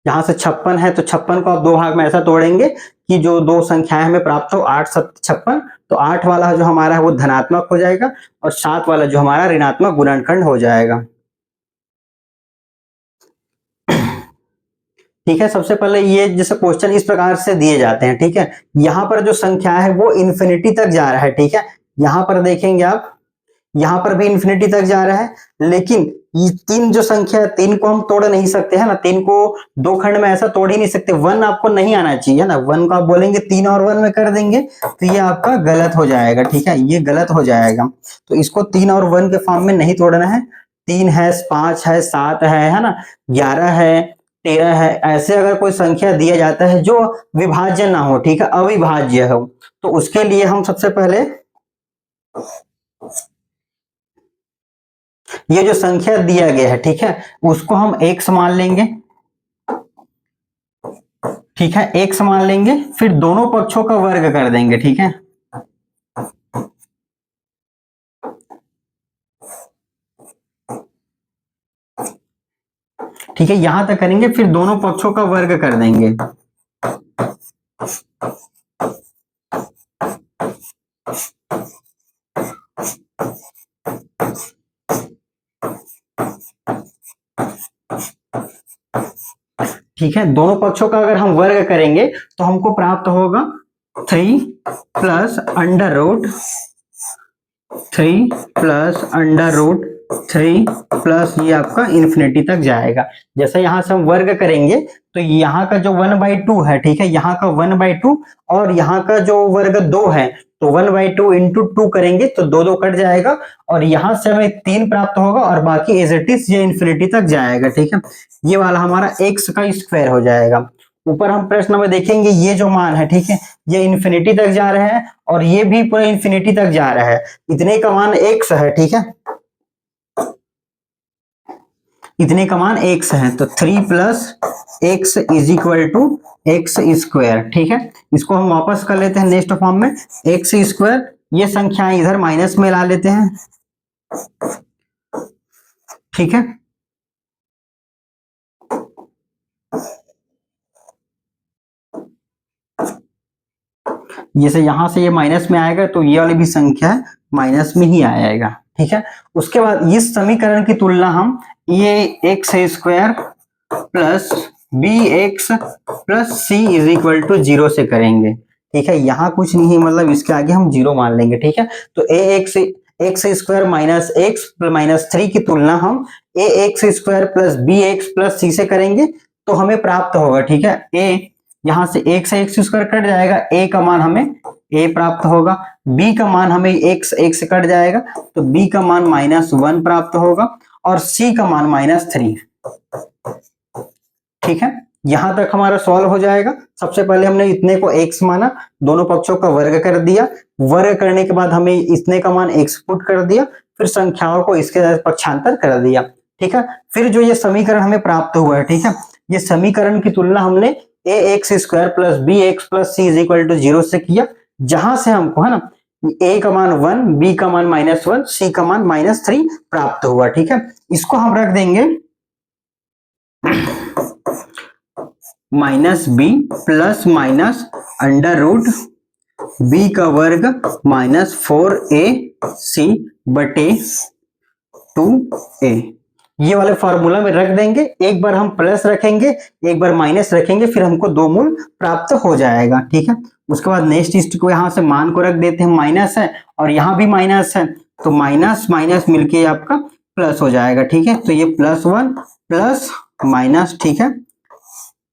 यहाँ से 56 है तो 56 को आप दो भाग में ऐसा तोड़ेंगे कि जो दो संख्याएं हमें प्राप्त हो 8 7 56, तो 8 वाला जो हमारा है वो धनात्मक हो जाएगा और 7 वाला जो हमारा ऋणात्मक गुणनखंड हो जाएगा। ठीक है, सबसे पहले ये जैसे क्वेश्चन इस प्रकार से दिए जाते हैं, ठीक है, यहाँ पर जो संख्या है वो इन्फिनिटी तक जा रहा है, ठीक है, यहाँ पर देखेंगे आप, यहाँ पर भी इन्फिनिटी तक जा रहा है, लेकिन ये तीन जो संख्या है, तीन को हम तोड़ नहीं सकते है ना, तीन को दो खंड में ऐसा तोड़ ही नहीं सकते, वन आपको नहीं आना चाहिए ना, वन को आप बोलेंगे तीन और वन में कर देंगे तो ये आपका गलत हो जाएगा, ठीक है, ये गलत हो जाएगा, तो इसको तीन और वन के फॉर्म में नहीं तोड़ना है, तीन है, पांच है, सात है ना, 11 है, 13 है, ऐसे अगर कोई संख्या दिया जाता है जो विभाज्य ना हो, ठीक है, अविभाज्य हो, तो उसके लिए हम सबसे पहले ये जो संख्या दिया गया है, ठीक है, उसको हम x मान लेंगे, ठीक है, x मान लेंगे, फिर दोनों पक्षों का वर्ग कर देंगे, ठीक है, ठीक है, यहां तक करेंगे, फिर दोनों पक्षों का वर्ग कर देंगे, ठीक है, दोनों पक्षों का अगर हम वर्ग करेंगे तो हमको प्राप्त होगा 3 plus under root 3 plus under root 3 plus ये आपका इन्फिनिटी तक जाएगा। जैसे यहां से हम वर्ग करेंगे तो यहाँ का जो 1/2 है, ठीक है, यहाँ का 1/2 और यहाँ का जो वर्ग 2 है, तो 1/2 इंटू 2 करेंगे तो दो दो कट जाएगा और यहां से हमें 3 प्राप्त होगा और बाकी एज इट इज ये इन्फिनिटी तक जाएगा, ठीक है, ये वाला हमारा x का स्क्वायर हो जाएगा। ऊपर हम प्रश्न में देखेंगे ये जो मान है, ठीक है, ये इन्फिनिटी तक जा रहा है और ये भी पूरा इन्फिनिटी तक जा रहा है, इतने का मान x है, ठीक है, इतने का मान x है, तो 3 plus x is equal to x square, ठीक है, इसको हम वापस कर लेते हैं नेक्स्ट फॉर्म में, एक्स स्क्वायर, ये संख्याएं इधर माइनस में ला लेते हैं, ठीक है, जैसे यहां से ये माइनस में आएगा तो ये वाली भी संख्या माइनस में ही आएगा, ठीक है, उसके बाद इस समीकरण की तुलना हम ये x square plus B x plus C is equal to 0 से करेंगे, ठीक है, यहाँ कुछ नहीं है, मतलब इसके आगे हम 0 मान लेंगे, ठीक है, तो A X square minus X minus 3 की तुलना हम A X square plus B x plus C से करेंगे तो हमें प्राप्त होगा, ठीक है, ए यहां से एक्स स्क्वायर कट जाएगा, ए का मान हमें ए प्राप्त होगा, बी का मान हमें एक्स कट जाएगा तो बी का मान -1 प्राप्त होगा और सी का मान -3, ठीक है, यहां तक हमारा सॉल्व हो जाएगा। सबसे पहले हमने इतने को x माना, दोनों पक्षों का वर्ग कर दिया, वर्ग करने के बाद हमें इतने का मान x पुट कर दिया, फिर संख्याओं को इसके पक्षांतर कर दिया, ठीक है, फिर जो ये समीकरण हमें प्राप्त हुआ है, ठीक है, ये समीकरण की तुलना हमने A X square plus B x plus C is equal to 0 से किया, जहां से हमको है ना a का मान 1, b का मान -1, c का मान -3 प्राप्त हुआ, ठीक है, इसको हम रख देंगे -b plus minus under root b का वर्ग -4ac बटे 2a, ये वाले फॉर्मूला में रख देंगे, एक बार हम प्लस रखेंगे एक बार माइनस रखेंगे, फिर हमको दो मूल प्राप्त हो जाएगा, ठीक है, उसके बाद नेक्स्ट इस्ट को यहां से मान को रख देते हैं, माइनस है और यहां भी माइनस है तो माइनस माइनस मिलके आपका प्लस हो जाएगा, ठीक है, तो ये +1 प्लस माइनस, ठीक है,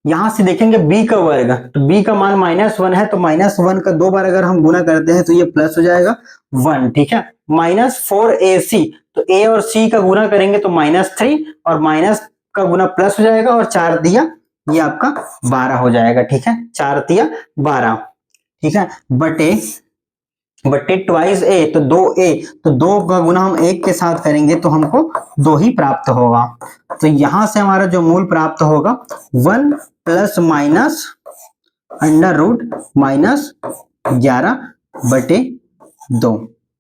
यहां से देखेंगे b का वर्ग, तो b का मान -1 है तो -1 का दो बार अगर हम गुना करते हैं तो ये प्लस हो जाएगा 1, ठीक है, -4ac, तो a और c का गुना करेंगे तो -3 और माइनस का गुना प्लस हो जाएगा और 4 दिया ये आपका 12 हो जाएगा, ठीक है, 4 दिया 12, ठीक है, बटे ट्वाइस ए तो 2a, तो 2 का गुना हम 1 के साथ करेंगे तो हमको 2 ही प्राप्त होगा, तो यहां से हमारा जो मूल प्राप्त होगा 1 प्लस माइनस अंडर रूट -11 बटे 2,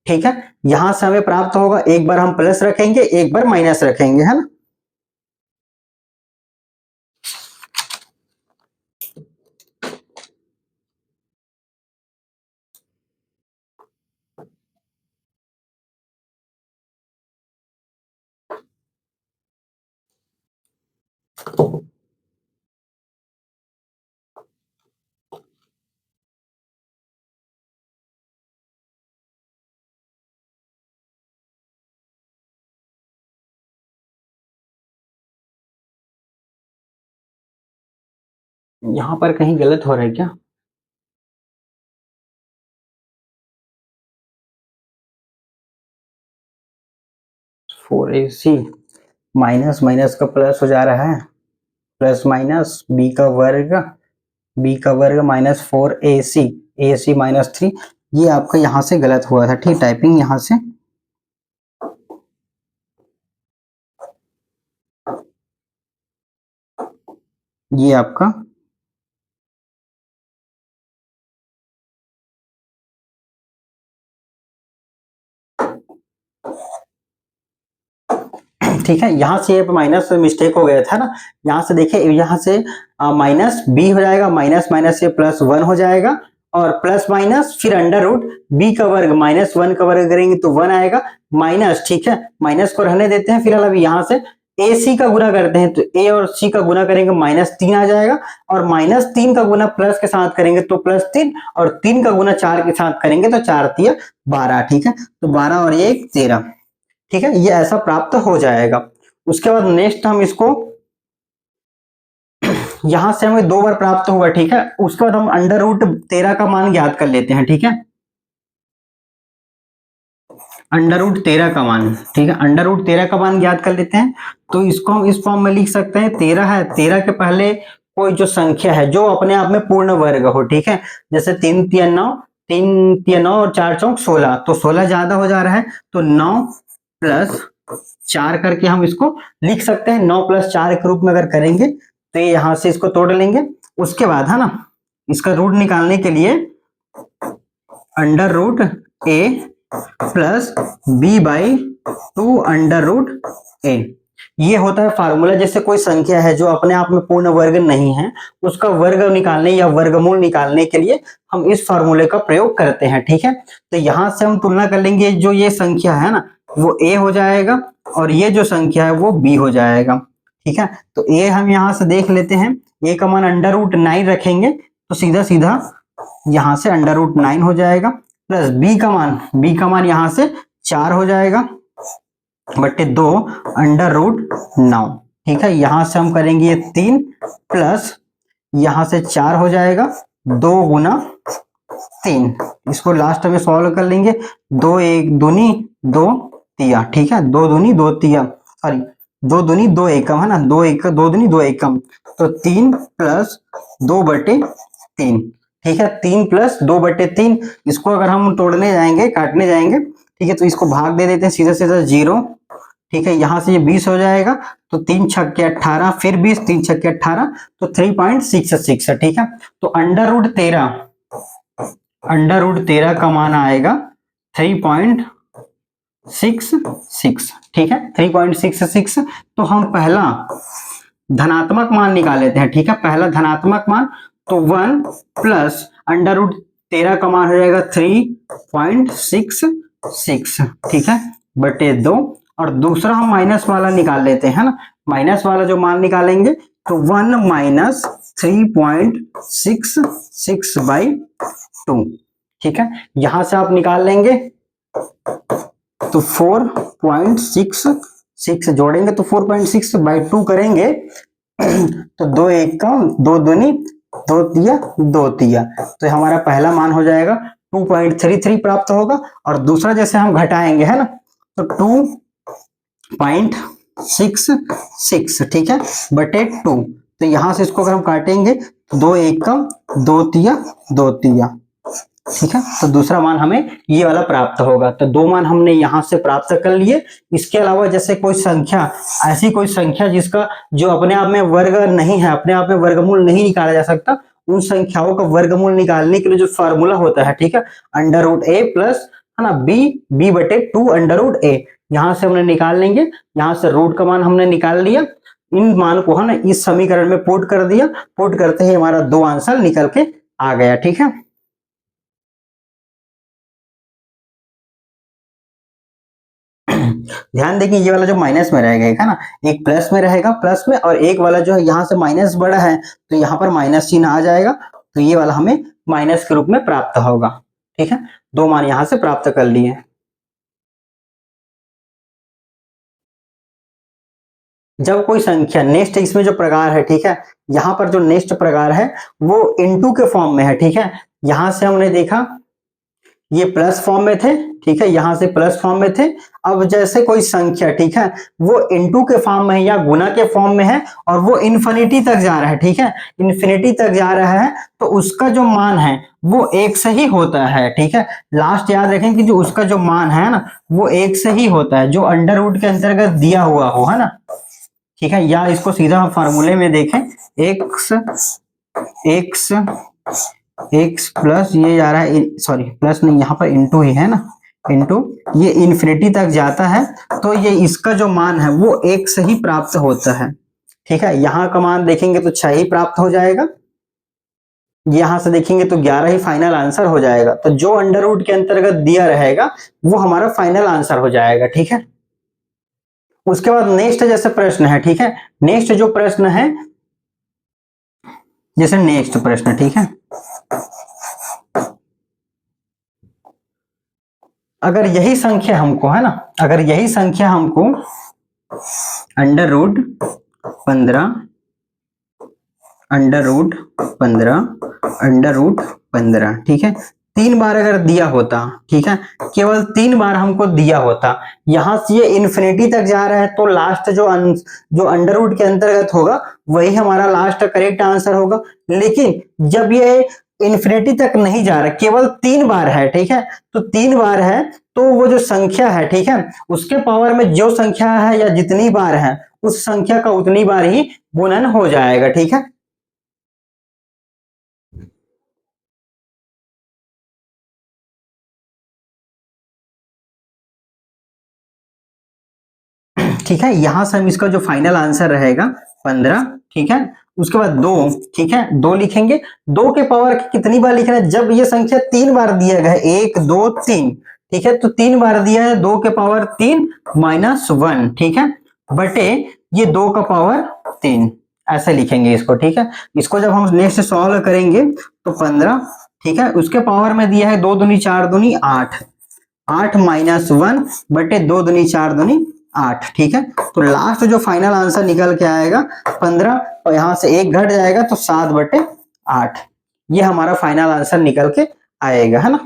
ठीक है, यहां से हमें प्राप्त होगा, एक बार हम प्लस रखेंगे एक बार माइनस रखेंगे, है ना, यहाँ पर कहीं गलत हो रहा है क्या? फोर ए सी माइनस माइनस का प्लस हो जा रहा है, प्लस माइनस बी का वर्ग माइनस फोर ए सी माइनस थ्री। ये आपका यहाँ से गलत हुआ था, ठीक, टाइपिंग यहाँ से। ये आपका ठीक है, यहाँ से माइनस मिस्टेक हो गया था ना। यहाँ से देखिए, यहाँ से माइनस बी हो जाएगा, माइनस माइनस से प्लस वन हो जाएगा, और प्लस माइनस फिर अंडर रूट बी का वर्ग माइनस वन का वर्ग करेंगे तो वन आएगा, माइनस, ठीक है, माइनस को रहने देते हैं फिलहाल। अभी यहाँ से ए सी का गुना करते हैं तो ए और सी का गुना करेंगे माइनस तीन आ जाएगा, और माइनस तीन का गुना प्लस के साथ करेंगे तो प्लस तीन, और तीन का गुना चार के साथ करेंगे तो चार तिया 12, ठीक है, तो 12 और ये 13, ठीक है, ये ऐसा प्राप्त हो जाएगा। उसके बाद नेक्स्ट हम इसको यहां से हमें दो बार प्राप्त हुआ, ठीक है, उसके बाद हम अंडर रूट 13 का मान ज्ञात कर लेते हैं, ठीक है, अंडर रूट 13 का मान, ठीक है, अंडर रूट 13 का मान ज्ञात कर लेते हैं। तो इसको हम इस फॉर्म में लिख सकते हैं, 13 है, 13 के पहले कोई जो संख्या है जो अपने आप में पूर्ण वर्ग हो, ठीक है, जैसे तीन तिया नौ, तीन तिया नौ और चार चौक 16, तो 16 ज्यादा हो जा रहा है, तो 9 प्लस 4 करके हम इसको लिख सकते हैं, 9 प्लस 4 के रूप में अगर करेंगे तो ये यहां से इसको तोड़ लेंगे। उसके बाद है ना, इसका रूट निकालने के लिए under root A plus B by two under root A, ये होता है फार्मूला। जैसे कोई संख्या है जो अपने आप में पूर्ण वर्ग नहीं है, उसका वर्ग निकालने या वर्गमूल निकालने के लिए हम इस फार्मूले का प्रयोग करते हैं, ठीक है। तो यहां से हम तुलना कर लेंगे, जो ये संख्या है ना वो a हो जाएगा, और ये जो संख्या है वो b हो जाएगा, ठीक है। तो a हम यहां से देख लेते हैं, a का मान अंडर रूट 9 रखेंगे तो सीधा सीधा यहां से अंडर रूट 9 हो जाएगा, प्लस b का मान यहां से 4 हो जाएगा बटे 2 अंडर रूट 9, ठीक है। यहां से हम करेंगे ये 3 प्लस यहां से 4 हो जाएगा, 2 गुना 3, इसको लास्ट में सॉल्व कर लेंगे, 2 एक दूनी 2 तिया, ठीक है, 2 दूनी 2 तिया, सॉरी 2 दूनी 2 एकम है ना, 2 एक 2 दूनी 2 एकम, तो 3 प्लस 2 बटे 3, ठीक है, 3 प्लस 2 बटे 3। इसको अगर हम तोड़ने जाएंगे, काटने जाएंगे, ठीक है, तो इसको भाग दे देते हैं सीधा सीधा 0, ठीक है, यहां से ये 20 हो जाएगा, तो 3 छक्के 18, फिर 20, 3 छक्के 18, तो 3.66 है, ठीक है। तो अंडर रूट 13 का मान आएगा 3.66, ठीक है, 3.66। तो हम पहला धनात्मक मान निकाल लेते हैं, ठीक है, पहला धनात्मक मान, तो 1 प्लस अंडर रूट 13 का मान हो जाएगा 3.66, ठीक है, बटे 2, और दूसरा हम माइनस वाला निकाल लेते हैं ना, माइनस वाला जो मान निकालेंगे तो 1 माइनस 3.66 बाई 2, ठीक है, यहां से आप निकाल लेंगे तो 4.66 जोड़ेंगे तो 4.6 बाई 2 करेंगे तो 2 एक कम 2 दूनी 2 तिया 2 तिया, तो हमारा पहला मान हो जाएगा 2.33 प्राप्त होगा, और दूसरा जैसे हम घटाएंगे है ना तो 2.66, ठीक है, बटे 2, तो यहां से इसको अगर हम काटेंगे तो 2 एक कम 2 तिया 2 तिया, ठीक है, तो दूसरा मान हमें ये वाला प्राप्त होगा। तो दो मान हमने यहां से प्राप्त कर लिए। इसके अलावा जैसे कोई संख्या, ऐसी कोई संख्या जिसका जो अपने आप में वर्ग नहीं है, अपने आप में वर्गमूल नहीं निकाला जा सकता, उन संख्याओं का वर्गमूल निकालने के लिए जो फार्मूला होता है, ठीक है, अंडर रूट ए प्लस है ना बी बटे 2 अंडर रूट ए, यहां से हमने निकाल लेंगे, यहां से रूट का मान हमने निकाल लिया, इन मान को है ना इस समीकरण में पुट कर दिया, पुट करते ही हमारा 2 आंसर निकल के आ गया, ठीक है। ध्यान देखिए ये वाला जो माइनस में रहेगा है ना, एक प्लस में रहेगा प्लस में, और एक वाला जो है यहाँ से माइनस बड़ा है तो यहाँ पर माइनस चिन्ह आ जाएगा, तो ये वाला हमें माइनस के रूप में प्राप्त होगा। ठीक है, दो मान यहां से प्राप्त कर लिए। जब कोई संख्या नेक्स्ट इसमें जो प्रकार है, ठीक है, यहाँ पर जो नेक्स्ट प्रकार है वो इनटू के फॉर्म में है। ठीक है, यहां से हमने देखा ये प्लस फॉर्म में थे, ठीक है, यहां से प्लस फॉर्म में थे। अब जैसे कोई संख्या, ठीक है, वो इनटू के फॉर्म में है या गुना के फॉर्म में है और वो इन्फिनिटी तक जा रहा है, ठीक है, इन्फिनिटी तक जा रहा है, तो उसका जो मान है वो एक से ही होता है। ठीक है, लास्ट याद रखें कि जो उसका जो मान है ना वो एक से ही होता है, जो अंडर रूट के अंतर्गत दिया हुआ हो, है ना। ठीक है, या इसको सीधा हम फार्मूले में देखें, एक्स एक्स एक्स प्लस ये जा रहा है, सॉरी प्लस नहीं, यहाँ पर इंटू ही है ना, इंटू ये इन्फिनिटी तक जाता है, तो ये इसका जो मान है वो एक से ही प्राप्त होता है। ठीक है, यहाँ का मान देखेंगे तो 6 ही प्राप्त हो जाएगा, यहां से देखेंगे तो 11 ही फाइनल आंसर हो जाएगा, तो जो अंडर रूट के अंतर्गत दिया रहेगा वो हमारा फाइनल आंसर हो जाएगा। ठीक है, उसके बाद नेक्स्ट जैसे प्रश्न है, ठीक है, नेक्स्ट जो प्रश्न है, जैसे नेक्स्ट प्रश्न, ठीक है, अगर यही संख्या हमको, है ना, अगर यही संख्या हमको under root 15 under root 15 under root 15, ठीक है, 3 बार अगर दिया होता, ठीक है, केवल 3 बार हमको दिया होता, यहां से ये इन्फिनिटी तक जा रहा है, तो लास्ट जो अंडर रूट के अंतर्गत होगा वही हमारा लास्ट करेक्ट आंसर होगा। लेकिन जब ये इन्फिनिटी तक नहीं जा रहा, केवल 3 बार है, ठीक है, तो 3 बार है, तो वो जो संख्या है, ठीक है, उसके पावर में जो संख्या है या जितनी बार है उस संख्या का उतनी बार ही गुणन हो जाएगा। ठीक है, ठीक है, यहां से हम इसका जो फाइनल आंसर रहेगा 15, ठीक है, उसके बाद 2, ठीक है, 2 लिखेंगे, 2 के पावर कितनी बार लिखना है, जब ये संख्या 3 बार दिया गया है, 1 2 3, ठीक है, तो 3 बार दिया है, 2 के पावर 3 -1, ठीक है, बटे ये 2 का पावर 3, ऐसे लिखेंगे इसको। ठीक है, इसको जब हम नेक्स्ट सॉल्व करेंगे तो 15, ठीक है, उसके पावर में दिया है 2 दूनी 4 दूनी 8, 8 -1 बटे 2 दूनी 4 दूनी 8, ठीक है, तो लास्ट जो फाइनल आंसर निकल के आएगा 15, और यहां से 1 घट जाएगा तो 7 बटे 8, ये हमारा फाइनल आंसर निकल के आएगा, है ना।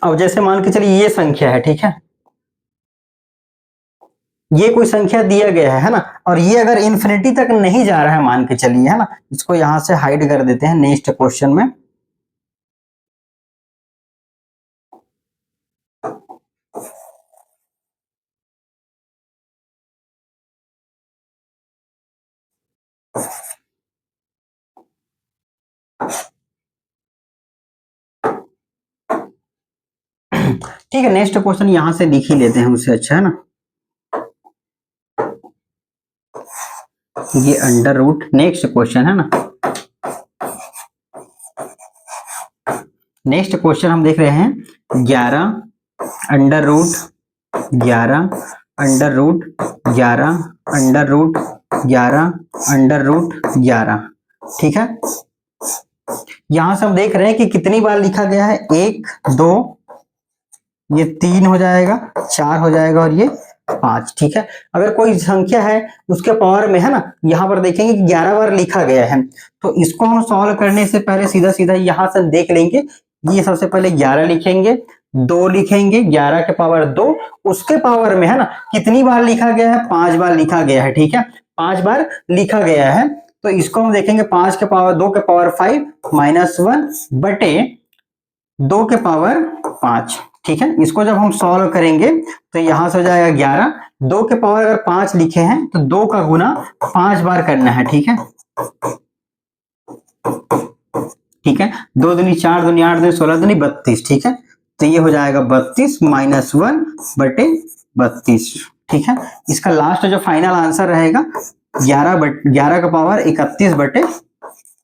अब जैसे मान के चलिए ये संख्या है, ठीक है, ये कोई संख्या दिया गया है ना, और ये अगर इन्फिनिटी तक नहीं जा रहा है मान के चलिए, है ना, इसको यहां से हाइड कर देते हैं नेक्स्ट क्वेश्चन में। ठीक है, नेक्स्ट क्वेश्चन यहां से लिख ही लेते हैं, उससे अच्छा, है ना, ये अंडर रूट, नेक्स्ट क्वेश्चन है ना, नेक्स्ट क्वेश्चन हम देख रहे हैं 11 under root 11 under root 11 under root 11 under root 11, ठीक है, यहां से हम देख रहे हैं कि कितनी बार लिखा गया है, 1 2, ये 3 हो जाएगा, 4 हो जाएगा और ये 5, ठीक है। अगर कोई संख्या है उसके पावर में, है ना, यहाँ पर देखेंगे कि 11 बार लिखा गया है, तो इसको हम सॉल्व करने से पहले सीधा सीधा यहाँ से देख लेंगे, ये सबसे पहले 11 लिखेंगे, 2 लिखेंगे, 11 के पावर 2, उसके पावर में, है ना, कितनी बार लिखा गया है, 5 बार लिखा गया है, ठीक है, 5 बार लिखा गया है, तो इसको हम देखेंगे 5 के पावर 2 के पावर 5 -1 बटे 2 के पावर 5, ठीक है, इसको जब हम सॉल्व करेंगे तो यहां से हो जाएगा 11, 2 के पावर अगर 5 लिखे हैं तो 2 का गुना 5 बार करना है, ठीक है, ठीक है, 2 दूनी 4 दूनी 8 दूनी 16 दूनी 32, ठीक है, तो ये हो जाएगा 32 -1 बटे 32, ठीक है, इसका लास्ट जो फाइनल आंसर रहेगा 11 का पावर 31 बटे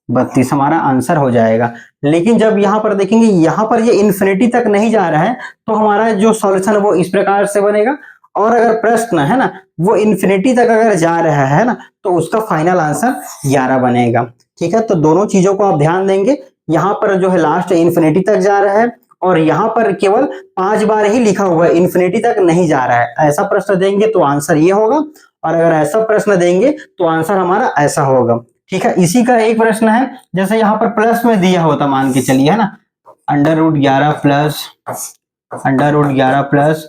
32 हमारा आंसर हो जाएगा। लेकिन जब यहाँ पर देखेंगे यहाँ पर ये इन्फिनिटी तक नहीं जा रहा है तो हमारा जो सॉल्यूशन है वो इस प्रकार से बनेगा, और अगर प्रश्न है ना वो इन्फिनिटी तक अगर जा रहा है ना तो उसका फाइनल आंसर 11 बनेगा। ठीक है, तो दोनों चीजों को आप ध्यान देंगे, यहाँ पर जो है लास्ट इन्फिनिटी तक जा रहा है और यहाँ पर केवल 5 बार ही लिखा हुआ है, इन्फिनिटी तक नहीं जा रहा है। ऐसा प्रश्न देंगे तो आंसर ये होगा, और अगर ऐसा प्रश्न देंगे तो आंसर हमारा ऐसा होगा। ठीक है, इसी का एक प्रश्न है, जैसे यहाँ पर प्लस में दिया होता मान के चलिए, है ना, √11 प्लस √11 प्लस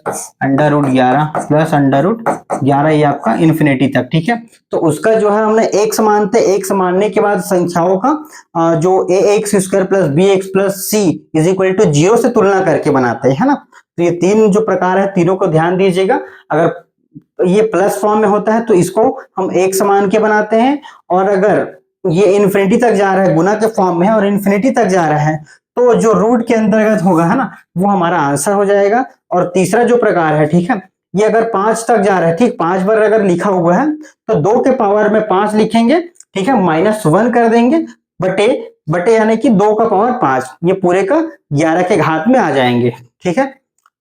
√11 प्लस √11, ये आपका इन्फिनिटी तक। ठीक है, तो उसका जो है हमने x मानते, x मानने के बाद संख्याओं का जो ax² plus bx plus c is equal to 0 से तुलना करके बनाते हैं, है ना। तो ये तीन जो प्रकार है तीनों को ध्यान दीजिएगा। अगर ये प्लस फॉर्म में होता है तो इसको हम x मान के बनाते हैं, और अगर ये इन्फिनिटी तक जा रहा है गुना के फॉर्म में है और इन्फिनिटी तक जा रहा है तो जो रूट के अंतर्गत होगा, है ना, वो हमारा आंसर हो जाएगा। और तीसरा जो प्रकार है, ठीक है, ये अगर 5 तक जा रहा है, ठीक, 5 बार अगर लिखा हुआ है तो 2 के पावर में 5 लिखेंगे, ठीक है, -1 कर देंगे, बटे यानी कि 2 का पावर 5, ये पूरे का 11 के घात में आ जाएंगे। ठीक है,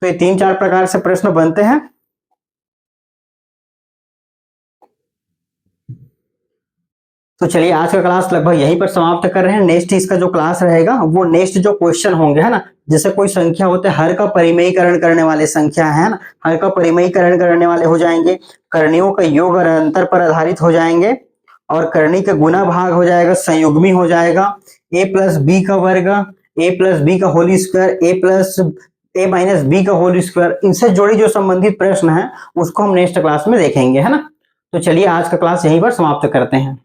तो ये 3-4 प्रकार से प्रश्न बनते हैं। तो चलिए आज का क्लास लगभग यहीं पर समाप्त कर रहे हैं। नेक्स्ट इसका जो क्लास रहेगा वो नेक्स्ट जो क्वेश्चन होंगे, है ना, जैसे कोई संख्या होते हैं हर का परिमेयीकरण करने वाले संख्या है ना, हर का परिमेयीकरण करने वाले हो जाएंगे, करणियों का योग और अंतर पर आधारित हो जाएंगे, और करणी का गुना भाग हो जाएगा, संयुग्मी हो जाएगा, a प्लस बी का वर्ग, a प्लस बी का whole square, a plus a minus b का होल स्क्वायर, इनसे जुड़ी जो संबंधित प्रश्न है उसको हम नेक्स्ट क्लास में देखेंगे, है ना। तो चलिए आज का क्लास यहीं पर समाप्त करते हैं।